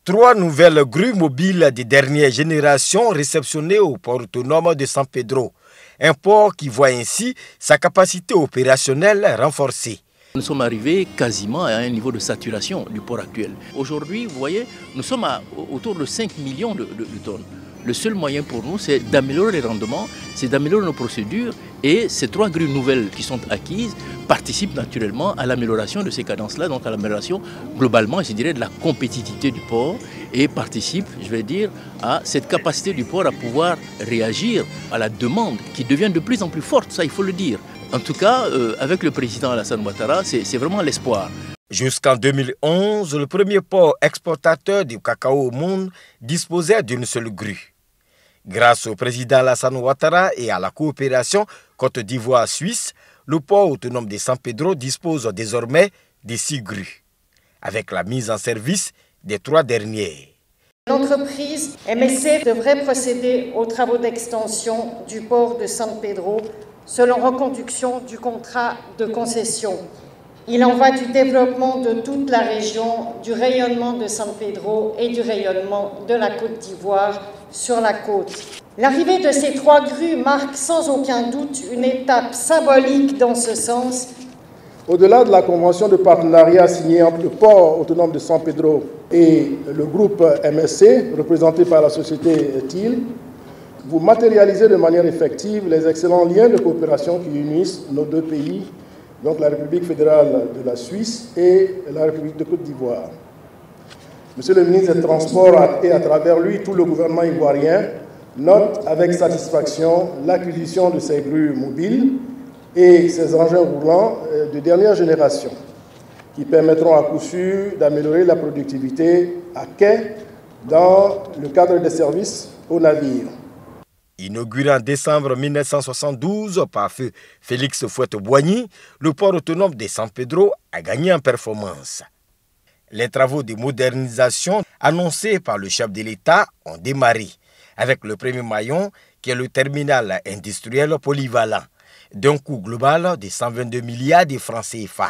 3 nouvelles grues mobiles de dernière génération réceptionnées au port autonome de San Pedro. Un port qui voit ainsi sa capacité opérationnelle renforcée. Nous sommes arrivés quasiment à un niveau de saturation du port actuel. Aujourd'hui, vous voyez, nous sommes autour de 5 millions de tonnes. Le seul moyen pour nous, c'est d'améliorer les rendements, c'est d'améliorer nos procédures, et ces 3 grues nouvelles qui sont acquises participent naturellement à l'amélioration de ces cadences-là, donc à l'amélioration globalement, je dirais, de la compétitivité du port, et participent, je vais dire, à cette capacité du port à pouvoir réagir à la demande qui devient de plus en plus forte, ça il faut le dire. En tout cas, avec le président Alassane Ouattara, c'est vraiment l'espoir. Jusqu'en 2011, le premier port exportateur du cacao au monde disposait d'une seule grue. Grâce au président Alassane Ouattara et à la coopération Côte d'Ivoire-Suisse, le port autonome de San Pedro dispose désormais de 6 grues, avec la mise en service des 3 dernières. L'entreprise MSC devrait procéder aux travaux d'extension du port de San Pedro selon reconduction du contrat de concession. Il en va du développement de toute la région, du rayonnement de San Pedro et du rayonnement de la Côte d'Ivoire sur la côte. L'arrivée de ces 3 grues marque sans aucun doute une étape symbolique dans ce sens. Au-delà de la convention de partenariat signée entre le port autonome de San Pedro et le groupe MSC, représenté par la société TIL, vous matérialisez de manière effective les excellents liens de coopération qui unissent nos 2 pays, donc la République fédérale de la Suisse et la République de Côte d'Ivoire. Monsieur le ministre des Transports et à travers lui tout le gouvernement ivoirien note avec satisfaction l'acquisition de ces grues mobiles et ces engins roulants de dernière génération qui permettront à coup sûr d'améliorer la productivité à quai dans le cadre des services aux navires. Inauguré en décembre 1972 par feu Félix Houphouët-Boigny, le port autonome de San Pedro a gagné en performance. Les travaux de modernisation annoncés par le chef de l'État ont démarré, avec le premier maillon qui est le terminal industriel polyvalent, d'un coût global de 122 milliards de francs CFA.